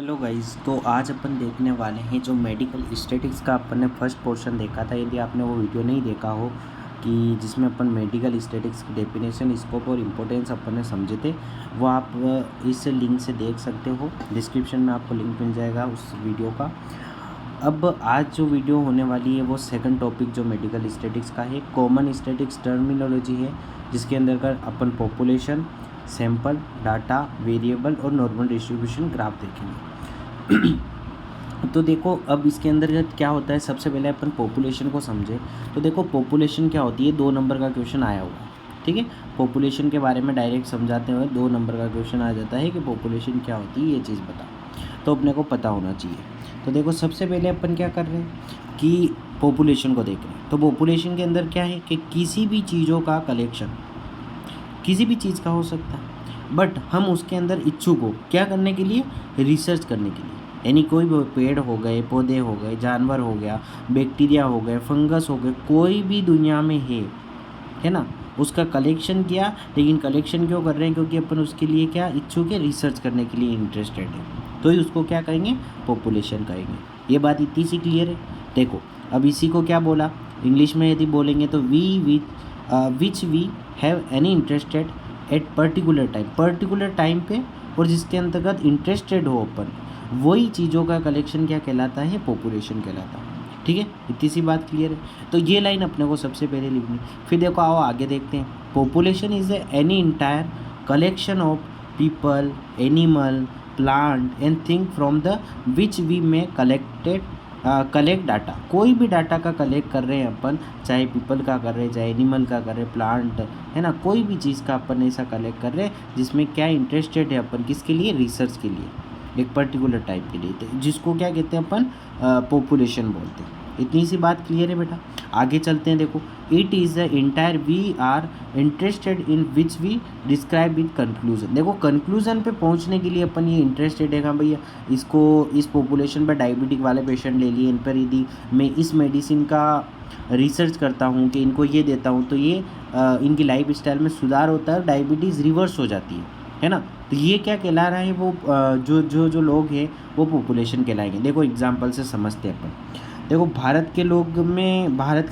Hello guys, तो आज अपन देखने वाले हैं जो मेडिकल स्टैटिस्टिक्स का अपन ने फर्स्ट पोर्शन देखा था। यदि आपने वो वीडियो नहीं देखा हो कि जिसमें अपन मेडिकल स्टैटिस्टिक्स की डेफिनेशन, स्कोप और इम्पोर्टेंस अपन ने समझे थे, वो आप इस लिंक से देख सकते हो। डिस्क्रिप्शन में आपको लिंक मिल जाएगा उस वीडियो का। अब आज जो वीडियो होने वाली है वो सेकंड टॉपिक जो मेडिकल स्टैटिस्टिक्स का है, कॉमन स्टैटिस्टिक्स टर्मिनोलॉजी है, जिसके अंदर अपन पॉपुलेशन, सैंपल, डाटा, वेरिएबल और नॉर्मल डिस्ट्रीब्यूशन ग्राफ देखेंगे। तो देखो, अब इसके अंदर क्या होता है, सबसे पहले अपन पॉपुलेशन को समझे। तो देखो, पॉपुलेशन क्या होती है, 2 नंबर का क्वेश्चन आया हुआ है, ठीक है। पॉपुलेशन के बारे में डायरेक्ट समझाते हुए 2 नंबर का क्वेश्चन आ जाता है कि पॉपुलेशन क्या होती है, ये चीज़ बताओ। तो अपने को पता होना चाहिए। तो देखो, सबसे पहले अपन क्या कर रहे हैं कि पॉपुलेशन को देख रहे हैं। तो पॉपुलेशन के अंदर क्या है कि किसी भी चीज़ों का कलेक्शन, किसी भी चीज़ का हो सकता है, बट हम उसके अंदर इच्छुक हो क्या करने के लिए, रिसर्च करने के लिए। यानी कोई भी पेड़ हो गए, पौधे हो गए, जानवर हो गया, बैक्टीरिया हो गए, फंगस हो गए, कोई भी दुनिया में है ना, उसका कलेक्शन किया। लेकिन कलेक्शन क्यों कर रहे हैं, क्योंकि अपन उसके लिए क्या इच्छुक है, रिसर्च करने के लिए इंटरेस्टेड है, तो ही उसको क्या कहेंगे, पॉपुलेशन कहेंगे। ये बात इतनी सी क्लियर है। देखो, अब इसी को क्या बोला इंग्लिश में, यदि बोलेंगे तो which we have any interested at particular time पे, और जिसके अंतर्गत इंटरेस्टेड हो अपन, वही चीज़ों का कलेक्शन क्या कहलाता है, पॉपुलेशन कहलाता है। ठीक है, इतनी सी बात क्लियर है। तो ये लाइन अपने को सबसे पहले लिखनी। फिर देखो, आओ आगे देखते हैं। Population is any entire collection of people, animal, plant and thing from the which we may collect data. कोई भी डाटा का कलेक्ट कर रहे हैं अपन, चाहे पीपल का कर रहे हैं, चाहे एनिमल का कर रहे हैं, प्लांट है ना, कोई भी चीज़ का अपन ऐसा कलेक्ट कर रहे हैं जिसमें क्या इंटरेस्टेड है अपन, किसके लिए, रिसर्च के लिए, एक पर्टिकुलर टाइप के लिए, तो जिसको क्या कहते हैं अपन, पॉपुलेशन बोलते हैं। इतनी सी बात क्लियर है बेटा। आगे चलते हैं। देखो, it is the entire we are interested in which we describe with conclusion. देखो, कंक्लूजन पे पहुंचने के लिए अपन ये इंटरेस्टेड है, हाँ भैया इसको, इस पॉपुलेशन पर डायबिटिक वाले पेशेंट ले लिए, इन पर यदि मैं इस मेडिसिन का रिसर्च करता हूँ कि इनको ये देता हूँ तो ये इनकी लाइफ स्टाइल में सुधार होता है, डायबिटीज़ रिवर्स हो जाती है ना। तो ये क्या कहला रहा है, वो जो लोग हैं वो पॉपुलेशन कहलाएंगे। देखो, एग्जांपल से समझते हैं अपन। देखो, भारत के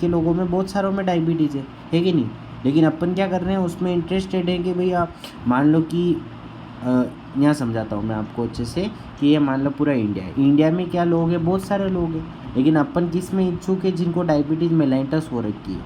लोगों में बहुत सारों में डायबिटीज़ है कि नहीं, लेकिन अपन क्या कर रहे हैं, उसमें इंटरेस्टेड है कि भैया मान लो कि यहाँ समझाता हूँ मैं आपको अच्छे से कि ये मान लो पूरा इंडिया है, इंडिया में क्या लोग हैं, बहुत सारे लोग हैं, लेकिन अपन किस में इच्छुक है, जिनको डायबिटीज़ मेलाइटस हो रखी है।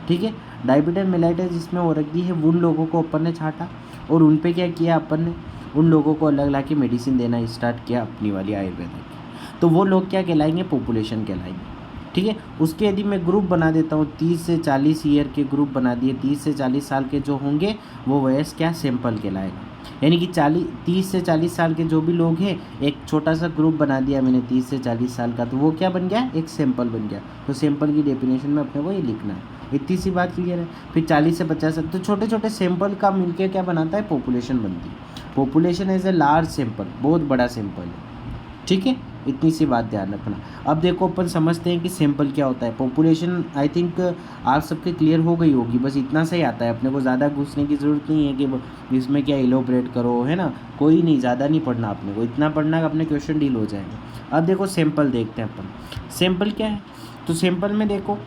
ठीक है, डायबिटीज मेलाइटस जिसमें हो रखी है, उन लोगों को अपन ने छाटा और उन पे क्या किया अपन ने, उन लोगों को अलग ला के मेडिसिन देना स्टार्ट किया अपनी वाली आयुर्वेदा की। तो वो लोग क्या कहलाएंगे, पॉपुलेशन कहलाएंगे। ठीक है, उसके यदि मैं ग्रुप बना देता हूँ, 30 से 40 ईयर के ग्रुप बना दिए, 30 से 40 साल के जो होंगे वो वयस क्या, सैंपल कहलाएगा। यानी कि 30 से 40 साल के जो भी लोग हैं, एक छोटा सा ग्रुप बना दिया मैंने 30 से 40 साल का, तो वो क्या बन गया, एक सैंपल बन गया। तो सैंपल की डेफिनेशन में अपने को ये लिखना है। इतनी सी बात क्लियर है। फिर 40 से 50 तो छोटे छोटे सैंपल का मिलके क्या बनाता है, पॉपुलेशन बनती है। Population as a large sample, बहुत बड़ा सैंपल है। ठीक है, इतनी सी बात ध्यान रखना। अब देखो, अपन समझते हैं कि सैंपल क्या होता है। पॉपुलेशन आई थिंक आप सबके क्लियर हो गई होगी, बस इतना सही आता है, अपने को ज़्यादा घुसने की ज़रूरत नहीं है कि इसमें क्या इलोबरेट करो, है ना, कोई नहीं, ज़्यादा नहीं पढ़ना अपने को, इतना पढ़ना कि अपने क्वेश्चन डील हो जाएंगे। अब देखो, सैंपल देखते हैं अपन। सैंपल क्या है, तो सैंपल में देखो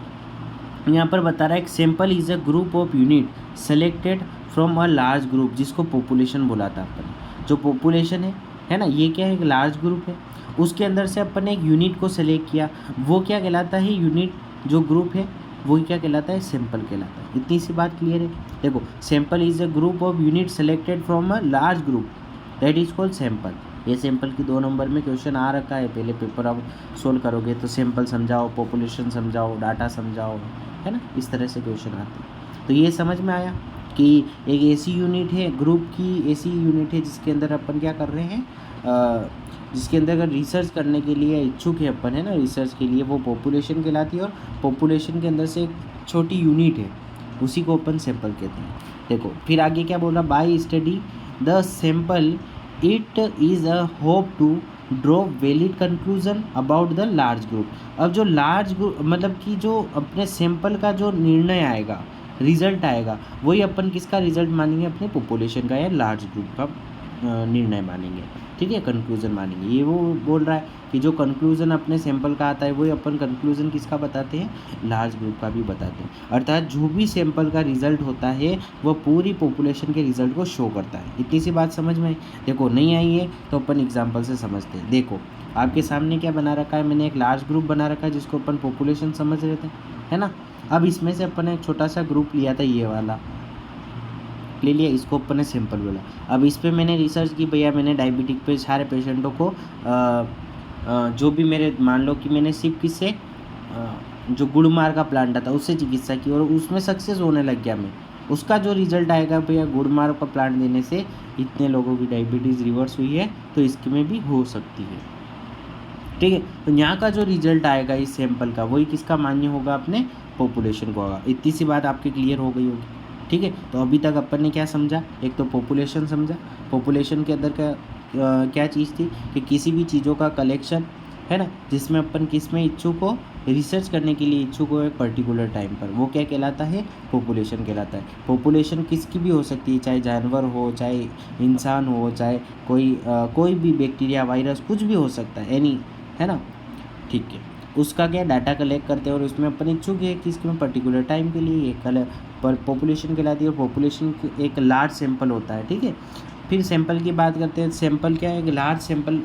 यहाँ पर बता रहा है कि sample is a group of unit selected from a large group, जिसको पॉपुलेशन बोला था अपन। जो पॉपुलेशन है ना, ये क्या है, एक लार्ज ग्रुप है, उसके अंदर से अपन ने एक यूनिट को सेलेक्ट किया, वो क्या कहलाता है, यूनिट जो ग्रुप है वो क्या कहलाता है, सैंपल कहलाता है। इतनी सी बात क्लियर है। देखो, sample is a group of unit selected from a large group, that is called sample. ये सैंपल की 2 नंबर में क्वेश्चन आ रखा है, पहले पेपर आप सोल्व करोगे तो सैंपल समझाओ, पॉपुलेशन समझाओ, डाटा समझाओ, है ना, इस तरह से क्वेश्चन आते हैं। तो ये समझ में आया कि एक ऐसी यूनिट है, ग्रुप की ऐसी यूनिट है जिसके अंदर अपन क्या कर रहे हैं, जिसके अंदर अगर रिसर्च करने के लिए इच्छुक है अपन, है ना, रिसर्च के लिए, वो पॉपुलेशन कहलाती है। और पॉपुलेशन के अंदर से एक छोटी यूनिट है, उसी को अपन सैंपल कहते हैं। देखो, फिर आगे क्या बोल रहा, by study the sample it is a hope to draw valid conclusion about the large group. अब जो लार्ज ग्रुप मतलब कि जो अपने सैंपल का जो निर्णय आएगा, रिजल्ट आएगा, वही अपन किसका रिजल्ट मानेंगे, अपने पॉपुलेशन का या लार्ज ग्रुप का निर्णय मानेंगे, ठीक है, कंक्लूजन मानेंगे। ये वो बोल रहा है कि जो कंक्लूजन अपने सैंपल का आता है वही अपन कंक्लूजन किसका बताते हैं, लार्ज ग्रुप का भी बताते हैं। अर्थात जो भी सैंपल का रिजल्ट होता है वो पूरी पॉपुलेशन के रिजल्ट को शो करता है। इतनी सी बात समझ में आई। देखो नहीं आई है तो अपन एग्जाम्पल से समझते हैं। देखो आपके सामने क्या बना रखा है, मैंने एक लार्ज ग्रुप बना रखा है जिसको अपन पॉपुलेशन समझ रहे थे, है ना। अब इसमें से अपन ने एक छोटा सा ग्रुप लिया था, ये वाला ले लिया, इसको अपन ने सैंपल बोला। अब इस पर मैंने रिसर्च की, भैया मैंने डायबिटिक पे सारे पेशेंटों को जो भी मेरे, मान लो कि मैंने सिर्फ किससे जो गुड़मार का प्लांट था उससे चिकित्सा की और उसमें सक्सेस होने लग गया मैं। उसका जो रिजल्ट आएगा भैया गुड़मार का प्लांट देने से इतने लोगों की डायबिटीज़ रिवर्स हुई है, तो इसके में भी हो सकती है, ठीक है। तो यहाँ का जो रिजल्ट आएगा इस सैंपल का वही किसका मान्य होगा, अपने पॉपुलेशन को होगा। इतनी सी बात आपकी क्लियर हो गई होगी, ठीक है। तो अभी तक अपन ने क्या समझा, एक तो पॉपुलेशन समझा, पॉपुलेशन के अंदर क्या चीज़ थी कि किसी भी चीज़ों का कलेक्शन, है ना, जिसमें अपन किस में इच्छुक हो, रिसर्च करने के लिए इच्छुक हो एक पर्टिकुलर टाइम पर, वो क्या कहलाता है, पॉपुलेशन कहलाता है। पॉपुलेशन किसकी भी हो सकती है, चाहे जानवर हो, चाहे इंसान हो, चाहे कोई भी बैक्टीरिया वायरस कुछ भी हो सकता है, एनी, है ना, ठीक है। उसका क्या डाटा कलेक्ट करते हैं और उसमें अपन इच्छुक है कि इसके में पर्टिकुलर टाइम के लिए ये पर पॉपुलेशन कहलाती है। और पॉपुलेशन एक लार्ज सैंपल होता है, ठीक है। फिर सैंपल की बात करते हैं। सैंपल क्या है, एक लार्ज सैंपल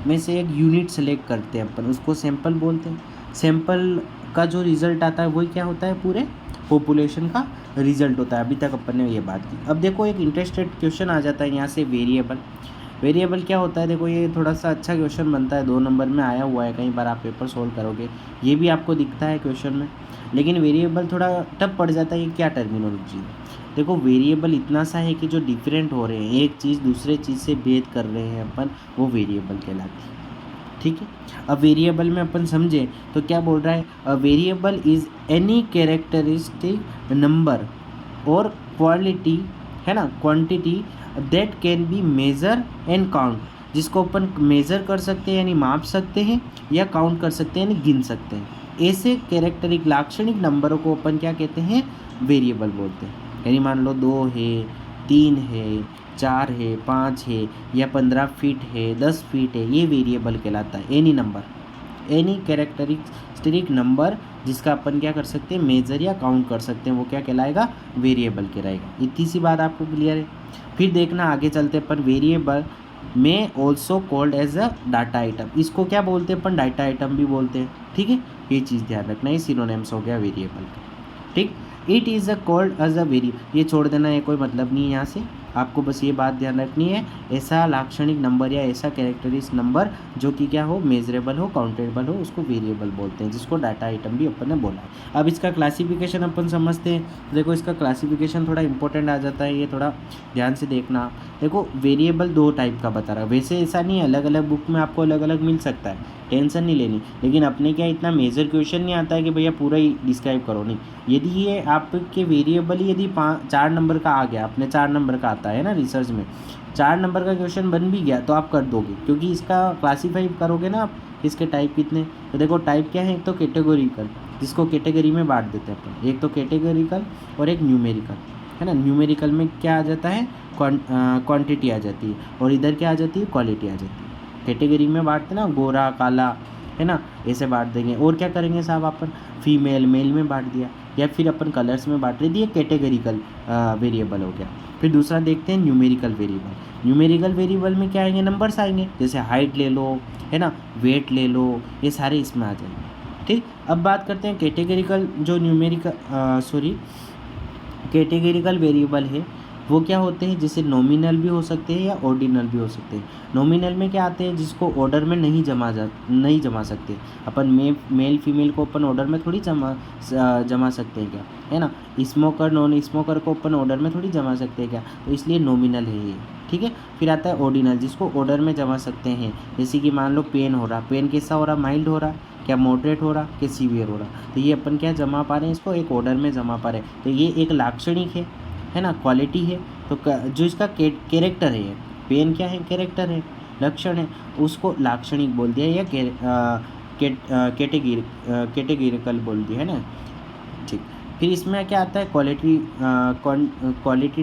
में से एक यूनिट सेलेक्ट करते हैं अपन, उसको सैंपल बोलते हैं। सैंपल का जो रिज़ल्ट आता है वही क्या होता है, पूरे पॉपुलेशन का रिज़ल्ट होता है। अभी तक अपन ने ये बात की। अब देखो एक इंटरेस्टेड क्वेश्चन आ जाता है यहाँ से, वेरिएबल क्या होता है। देखो ये थोड़ा सा अच्छा क्वेश्चन बनता है, 2 नंबर में आया हुआ है, कई बार आप पेपर सोल्व करोगे ये भी आपको दिखता है क्वेश्चन में। लेकिन वेरिएबल थोड़ा टफ पड़ जाता है, ये क्या टर्मिनोलॉजी है। देखो वेरिएबल इतना सा है कि जो डिफरेंट हो रहे हैं, एक चीज़ दूसरे चीज़ से भेद कर रहे हैं अपन, वो वेरिएबल कहलाती है, ठीक है। अब वेरिएबल में अपन समझें तो क्या बोल रहा है, a variable is any characteristic number और क्वालिटी, है ना, quantity that can be measure and count, जिसको अपन मेज़र कर सकते हैं यानी माप सकते हैं, या काउंट कर सकते हैं यानी गिन सकते हैं। ऐसे कैरेक्टरिक लाक्षणिक नंबरों को अपन क्या कहते हैं, वेरिएबल बोलते हैं। यानी मान लो 2 है, 3 है, 4 है, 5 है, या 15 फीट है, 10 फीट है, ये वेरिएबल कहलाता है। Any number, any characteristic number जिसका अपन क्या कर सकते हैं, मेजर या काउंट कर सकते हैं, वो क्या कहलाएगा, वेरिएबल कहलाएगा। इतनी सी बात आपको क्लियर है। फिर देखना आगे चलते अपन, वेरिएबल में also called as a data item, इसको क्या बोलते हैं अपन, डाटा आइटम भी बोलते हैं, ठीक है। ये चीज़ ध्यान रखना, ये सिनोनिम्स हो गया वेरिएबल का, ठीक। It is a called as a variable, ये छोड़ देना, ये कोई मतलब नहीं है यहाँ से, आपको बस ये बात ध्यान रखनी है, ऐसा लाक्षणिक नंबर या ऐसा कैरेक्टरिस्टिक नंबर जो कि क्या हो, मेजरेबल हो, काउंटेबल हो, उसको वेरिएबल बोलते हैं, जिसको डाटा आइटम भी अपन ने बोला है। अब इसका क्लासिफिकेशन अपन समझते हैं। देखो इसका क्लासिफिकेशन थोड़ा इंपॉर्टेंट आ जाता है, ये थोड़ा ध्यान से देखना। देखो वेरिएबल 2 टाइप का बता रहा है, वैसे ऐसा नहीं है, अलग अलग बुक में आपको अलग अलग मिल सकता है, टेंशन नहीं लेनी। लेकिन अपने क्या इतना मेजर क्वेश्चन नहीं आता है कि भैया पूरा ही डिस्क्राइब करो, नहीं। यदि ये आपके वेरिएबल यदि 4 नंबर का आ गया, अपने 4 नंबर का आता है ना रिसर्च में, 4 नंबर का क्वेश्चन बन भी गया तो आप कर दोगे, क्योंकि इसका क्लासीफाई करोगे ना आप, इसके टाइप कितने। तो देखो टाइप क्या है, एक तो कैटेगोरिकल, जिसको कैटेगरी में बांट देते हैं अपन, एक तो कैटेगोरिकल और एक न्यूमेरिकल, है ना। न्यूमेरिकल में क्या आ जाता है, क्वांटिटी आ जाती है, और इधर क्या आ जाती है, क्वालिटी आ जाती है। कैटेगरी में बांटते ना, गोरा काला, है ना, ऐसे बांट देंगे। और क्या करेंगे साहब, अपन फीमेल मेल में बांट दिया, या फिर अपन कलर्स में बांट रहे, ये कैटेगरिकल वेरिएबल हो गया। फिर दूसरा देखते हैं न्यूमेरिकल वेरिएबल। न्यूमेरिकल वेरिएबल में क्या आएंगे, नंबर्स आएंगे, जैसे हाइट ले लो, है ना, वेट ले लो, ये सारे इसमें आ जाएंगे, ठीक। अब बात करते हैं कैटेगरिकल, जो कैटेगरिकल वेरिएबल है वो क्या होते हैं, जैसे नॉमिनल भी हो सकते हैं या ऑर्डिनल भी हो सकते हैं। नॉमिनल में क्या आते हैं, जिसको ऑर्डर में नहीं जमा सकते अपन, मेल फीमेल को अपन ऑर्डर में थोड़ी जमा सकते हैं क्या, है ना। स्मोकर नॉन स्मोकर को अपन ऑर्डर में थोड़ी जमा सकते हैं क्या, तो इसलिए नॉमिनल है ये, ठीक है। फिर आता है ऑर्डिनल, जिसको ऑर्डर में जमा सकते हैं, जैसे कि मान लो पेन हो रहा, पेन कैसा हो रहा, माइल्ड हो रहा, क्या मॉडरेट हो रहा, क्या सीवियर हो रहा, तो ये अपन क्या जमा पा रहे हैं, इसको एक ऑर्डर में जमा पा रहे हैं। तो ये एक लाक्षणिक है ना, क्वालिटी है। तो जो इसका कैरेक्टर है, पेन क्या है, कैरेक्टर है, लक्षण है, उसको लाक्षणिक बोल दिया, या कैटेगरिकल बोल दिया, है ना, ठीक। फिर इसमें क्या आता है, क्वालिटी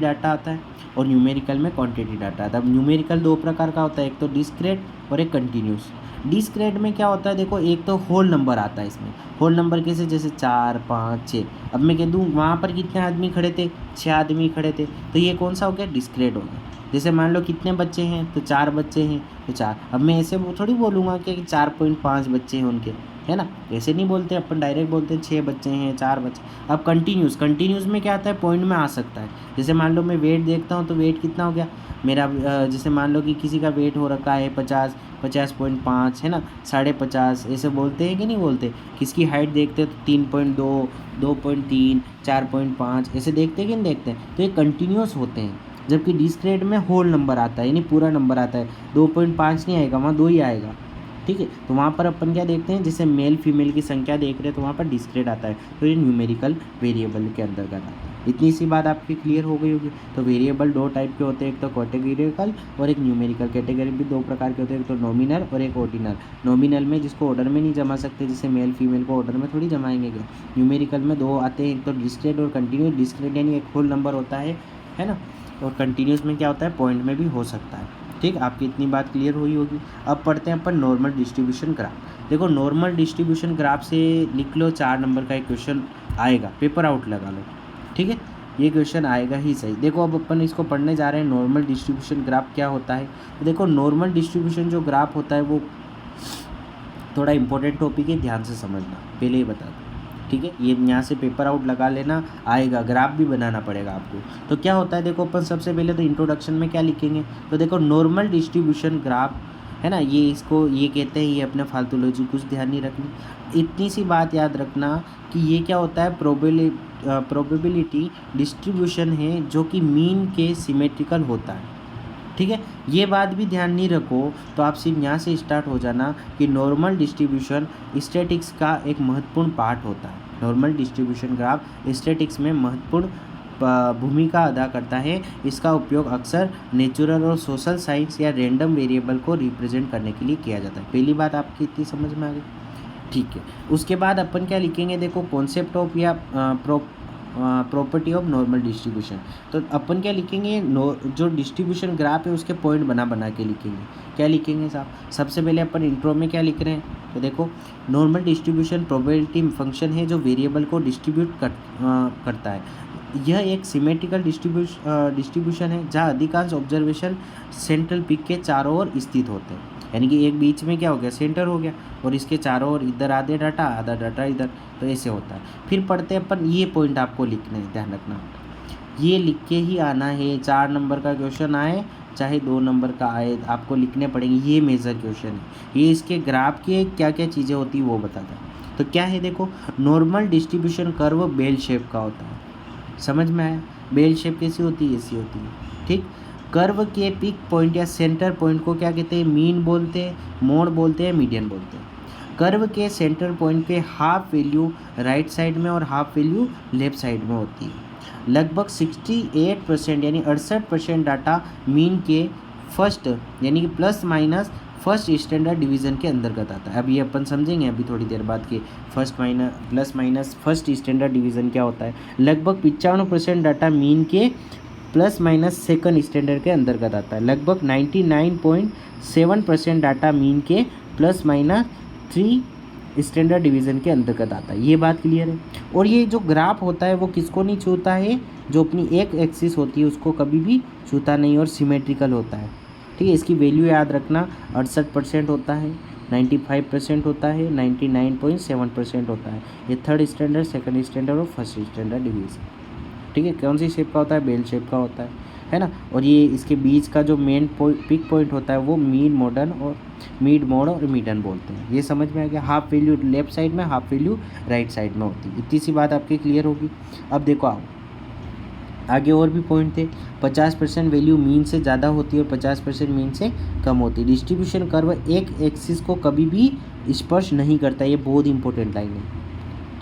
डाटा आता है और न्यूमेरिकल में क्वांटिटी डाटा आता है। अब न्यूमेरिकल दो प्रकार का होता है, एक तो डिस्क्रेट और एक कंटिन्यूस। डिस्क्रेट में क्या होता है, देखो एक तो होल नंबर आता है इसमें। होल नंबर कैसे, जैसे 4 5 6। अब मैं कह दूँ वहाँ पर कितने आदमी खड़े थे, 6 आदमी खड़े थे, तो ये कौन सा हो गया, डिस्क्रेट हो गया। जैसे मान लो कितने बच्चे हैं, तो 4 बच्चे हैं, तो 4। अब मैं ऐसे वो थोड़ी बोलूँगा कि 4.5 बच्चे हैं उनके, है ना, ऐसे नहीं बोलते अपन, डायरेक्ट बोलते हैं 6 बच्चे हैं, 4 बच्चे। अब कंटिन्यूस में क्या आता है, पॉइंट में आ सकता है। जैसे मान लो मैं वेट देखता हूँ, तो वेट कितना हो गया मेरा, जैसे मान लो कि किसी का वेट हो रखा है 50.5, है ना, 50.5, ऐसे बोलते हैं कि नहीं बोलते। किसकी हाइट देखते हैं तो 3.2, 2.3, 4.5 ऐसे देखते हैं कि नहीं देखते हैं, तो ये कंटिन्यूस होते हैं। जबकि डिस्क्रेट में होल नंबर आता है, यानी पूरा नंबर आता है, 2.5 नहीं आएगा, वहाँ 2 ही आएगा, ठीक है। तो वहाँ पर अपन क्या देखते हैं, जैसे मेल फीमेल की संख्या देख रहे हैं तो वहाँ पर डिस्क्रेट आता है, तो ये न्यूमेरिकल वेरिएबल के अंतर्गत आता है। इतनी सी बात आपकी क्लियर हो गई होगी। तो वेरिएबल दो टाइप के होते हैं, एक तो कैटेगरिकल और एक न्यूमेरिकल। कैटेगरी भी दो प्रकार के होते हैं, एक तो नॉमिनल और एक ऑर्डिनल। नॉमिनल में जिसको ऑर्डर में नहीं जमा सकते, जैसे मेल फीमेल को ऑर्डर में थोड़ी जमाएंगे क्या। न्यूमेरिकल में दो आते हैं, एक तो डिस्क्रेट और कंटिन्यूस। डिस्क्रेट यानी एक होल नंबर होता है ना, और कंटिन्यूस में क्या होता है, पॉइंट में भी हो सकता है। ठीक, आपकी इतनी बात क्लियर हुई होगी। अब पढ़ते हैं अपन नॉर्मल डिस्ट्रीब्यूशन ग्राफ। देखो नॉर्मल डिस्ट्रीब्यूशन ग्राफ से लिख लो, 4 नंबर का एक क्वेश्चन आएगा, पेपर आउट लगा लो, ठीक है, ये क्वेश्चन आएगा ही सही। देखो अब अपन इसको पढ़ने जा रहे हैं, नॉर्मल डिस्ट्रीब्यूशन ग्राफ क्या होता है। तो देखो नॉर्मल डिस्ट्रीब्यूशन जो ग्राफ होता है वो थोड़ा इंपॉर्टेंट टॉपिक है, ध्यान से समझना, पहले ही बता दो, ठीक है। ये यहाँ से पेपर आउट लगा लेना, आएगा, ग्राफ भी बनाना पड़ेगा आपको। तो क्या होता है, देखो अपन सबसे पहले तो इंट्रोडक्शन में क्या लिखेंगे, तो देखो नॉर्मल डिस्ट्रीब्यूशन ग्राफ, है ना, ये इसको ये कहते हैं, ये अपने फालतूलॉजी कुछ ध्यान नहीं रखनी। इतनी सी बात याद रखना कि ये क्या होता है, प्रोबेबिलिटी डिस्ट्रीब्यूशन है जो कि मीन के सिमेट्रिकल होता है, ठीक है। ये बात भी ध्यान नहीं रखो तो आप सिर्फ यहाँ से स्टार्ट हो जाना कि नॉर्मल डिस्ट्रीब्यूशन स्टैटिक्स का एक महत्वपूर्ण पार्ट होता है। नॉर्मल डिस्ट्रीब्यूशन ग्राफ स्टैटिक्स में महत्वपूर्ण भूमिका अदा करता है। इसका उपयोग अक्सर नेचुरल और सोशल साइंस या रैंडम वेरिएबल को रिप्रेजेंट करने के लिए किया जाता है। पहली बात आपकी इतनी समझ में आ गई, ठीक है। उसके बाद अपन क्या लिखेंगे, देखो कॉन्सेप्ट ऑफ या प्रॉपर्टी ऑफ नॉर्मल डिस्ट्रीब्यूशन। तो अपन क्या लिखेंगे, जो डिस्ट्रीब्यूशन ग्राफ है उसके पॉइंट बना के लिखेंगे। क्या लिखेंगे साहब, सबसे पहले अपन इंट्रो में क्या लिख रहे हैं, तो देखो नॉर्मल डिस्ट्रीब्यूशन प्रोबेबिलिटी फंक्शन है जो वेरिएबल को डिस्ट्रीब्यूट करता है। यह एक सिमेट्रिकल डिस्ट्रीब्यूशन है जहाँ अधिकांश ऑब्जर्वेशन सेंट्रल पिक के चारों ओर स्थित होते हैं, यानी कि एक बीच में क्या हो गया, सेंटर हो गया, और इसके चारों ओर इधर आधे डाटा, आधा डाटा इधर, तो ऐसे होता है। फिर पढ़ते हैं अपन, ये पॉइंट आपको लिखने हैं, ध्यान रखना, ये लिख के ही आना है। 4 नंबर का क्वेश्चन आए चाहे 2 नंबर का आए, आपको लिखने पड़ेंगे। ये मेजर क्वेश्चन है, ये इसके ग्राफ की क्या क्या चीज़ें होती है वो बताता है। तो क्या है, देखो normal distribution curve bell shape का होता है, समझ में आया। बेल शेप कैसी होती है, ऐसी होती है, ठीक। कर्व के पिक पॉइंट या सेंटर पॉइंट को क्या कहते हैं, मीन बोलते हैं, मोड बोलते हैं, मीडियन बोलते हैं। कर्व के सेंटर पॉइंट पे हाफ वैल्यू राइट साइड में और हाफ वैल्यू लेफ्ट साइड में होती है। लगभग 68% यानी 68% डाटा मीन के फर्स्ट यानी कि plus minus first standard division के अंतर्गत आता है। अब ये अपन समझेंगे अभी थोड़ी देर बाद कि plus minus first standard division क्या होता है। लगभग 95% डाटा मीन के प्लस माइनस सेकंड स्टैंडर्ड के अंतर्गत आता है। लगभग 99.7% डाटा मीन के प्लस माइनस 3 स्टैंडर्ड डिवीज़न के अंतर्गत आता है। ये बात क्लियर है। और ये जो ग्राफ होता है वो किसको नहीं छूता है, जो अपनी एक एक्सिस होती है उसको कभी भी छूता नहीं, और सिमेट्रिकल होता है, ठीक है। इसकी वैल्यू याद रखना, 68% होता है, 95% होता है, 99.7% होता है। ये थर्ड स्टैंडर्ड, सेकंड स्टैंडर्ड और फर्स्ट स्टैंडर्ड डिवीज़न, ठीक है। कौन सी शेप का होता है, बेल शेप का होता है ना। और ये इसके बीच का जो मेन पिक पॉइंट होता है वो मिड मोड और मीडन बोलते हैं। ये समझ में आ गया। हाफ वैल्यू लेफ्ट साइड में, हाफ वैल्यू राइट साइड में होती है। इतनी सी बात आपकी क्लियर होगी। अब देखो आओ आगे और भी पॉइंट थे। 50% वैल्यू मीन से ज़्यादा होती है और 50% मीन से कम होती है। डिस्ट्रीब्यूशन कर्व एक एक्सिस को कभी भी स्पर्श नहीं करता, ये बहुत इंपॉर्टेंट लाइन है,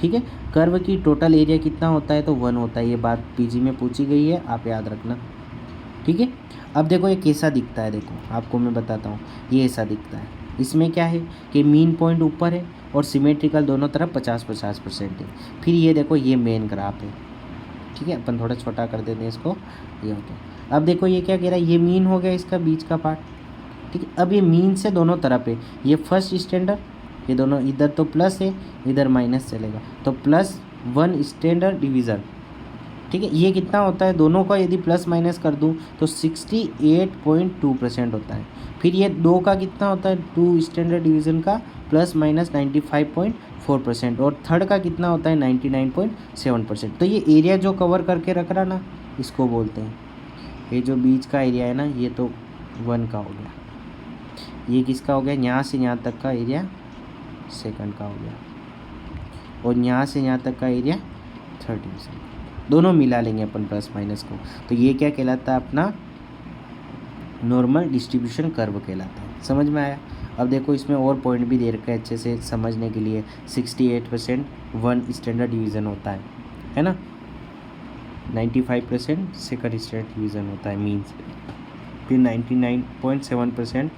ठीक है। कर्व की टोटल एरिया कितना होता है, तो 1 होता है। ये बात पीजी में पूछी गई है, आप याद रखना, ठीक है। अब देखो ये कैसा दिखता है, देखो आपको मैं बताता हूँ, ये ऐसा दिखता है। इसमें क्या है कि मीन पॉइंट ऊपर है, और सिमेट्रिकल दोनों तरफ 50-50% है। फिर ये देखो ये मेन ग्राफ है, ठीक है। अपन थोड़ा छोटा कर देते हैं इसको, ये हो गया। अब देखो ये क्या कह रहा है, ये मीन हो गया इसका बीच का पार्ट, ठीक है। अब ये मीन से दोनों तरफ है, ये फर्स्ट स्टैंडर्ड, ये दोनों इधर तो प्लस है इधर माइनस चलेगा, तो +1 स्टैंडर्ड डिवीज़न, ठीक है। ये कितना होता है, दोनों का यदि प्लस माइनस कर दूं तो 68.2% होता है। फिर ये 2 का कितना होता है, 2 स्टैंडर्ड डिवीज़न का +-95.4%, और थर्ड का कितना होता है 99.7%। तो ये एरिया जो कवर करके रख रहा ना, इसको बोलते हैं, ये जो बीच का एरिया है ना, ये तो 1 का हो गया, ये किसका हो गया, यहाँ से यहाँ तक का एरिया सेकंड का हो गया, और यहाँ से यहाँ तक का एरिया थर्ड डिवीज़न, दोनों मिला लेंगे अपन प्लस माइनस को। तो ये क्या कहलाता है, अपना नॉर्मल डिस्ट्रीब्यूशन कर्व कहलाता है। समझ में आया। अब देखो इसमें और पॉइंट भी दे रखा है अच्छे से समझने के लिए। 68% 1 स्टैंडर्ड डिवीज़न होता है ना, 95% सेकंड स्टैंडर्ड डिवीज़न होता है मीन्स, फिर 99.7%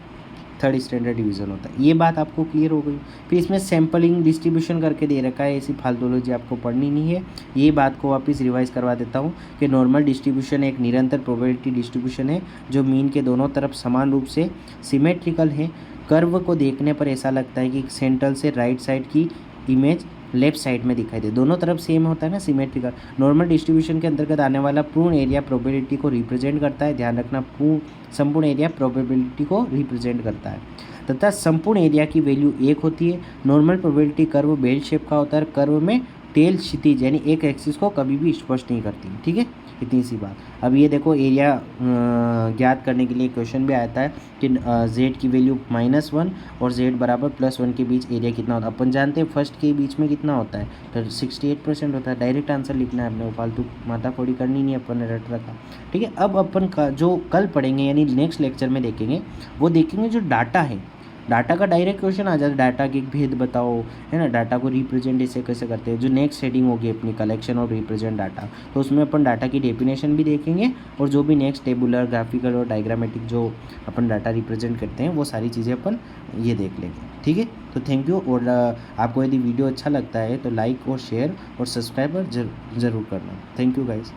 थर्ड स्टैंडर्ड डिवीज़न होता है। ये बात आपको क्लियर हो गई। फिर इसमें सैम्पलिंग डिस्ट्रीब्यूशन करके दे रखा है, ऐसी फालतूलॉजी आपको पढ़नी नहीं है। ये बात को वापस रिवाइज करवा देता हूँ कि नॉर्मल डिस्ट्रीब्यूशन एक निरंतर प्रोबेबिलिटी डिस्ट्रीब्यूशन है जो मीन के दोनों तरफ समान रूप से सिमेट्रिकल है। कर्व को देखने पर ऐसा लगता है कि सेंट्रल से राइट साइड की इमेज लेफ्ट साइड में दिखाई दे, दोनों तरफ सेम होता है ना, सिमेट्रिकल। नॉर्मल डिस्ट्रीब्यूशन के अंतर्गत आने वाला पूर्ण एरिया प्रोबेबिलिटी को रिप्रेजेंट करता है। ध्यान रखना, संपूर्ण एरिया प्रोबेबिलिटी को रिप्रेजेंट करता है तथा संपूर्ण एरिया की वैल्यू 1 होती है। Normal probability curve bell shape का होता है, कर्व में टेल क्षितिज यानी एक एक्सिस को कभी भी स्पर्श नहीं करती, ठीक है। इतनी सी बात। अब ये देखो एरिया ज्ञात करने के लिए क्वेश्चन भी आता है कि z की वैल्यू -1 और z बराबर +1 के बीच एरिया कितना होता है। अपन जानते हैं फर्स्ट के बीच में कितना होता है, तो 68% होता है। डायरेक्ट आंसर लिखना है अपने, फालतू माथाफोड़ी करनी नहीं, अपन ने रट रखा, ठीक है। अब अपन का जो कल पढ़ेंगे यानी नेक्स्ट लेक्चर में देखेंगे, वो देखेंगे जो डाटा है, डाटा का डायरेक्ट क्वेश्चन आ जाता है, डाटा के भेद बताओ, है ना, डाटा को रिप्रेजेंट ऐसे कैसे करते हैं। जो नेक्स्ट हेडिंग होगी अपनी कलेक्शन और रिप्रेजेंट डाटा, तो उसमें अपन डाटा की डेफिनेशन भी देखेंगे, और जो भी नेक्स्ट टेबुलर, ग्राफिकल और डायग्रामेटिक जो अपन डाटा रिप्रेजेंट करते हैं वो सारी चीज़ें अपन ये देख लेंगे, ठीक है। तो थैंक यू। और आपको यदि वीडियो अच्छा लगता है तो लाइक और शेयर और सब्सक्राइब जरूर करना। Thank you guys.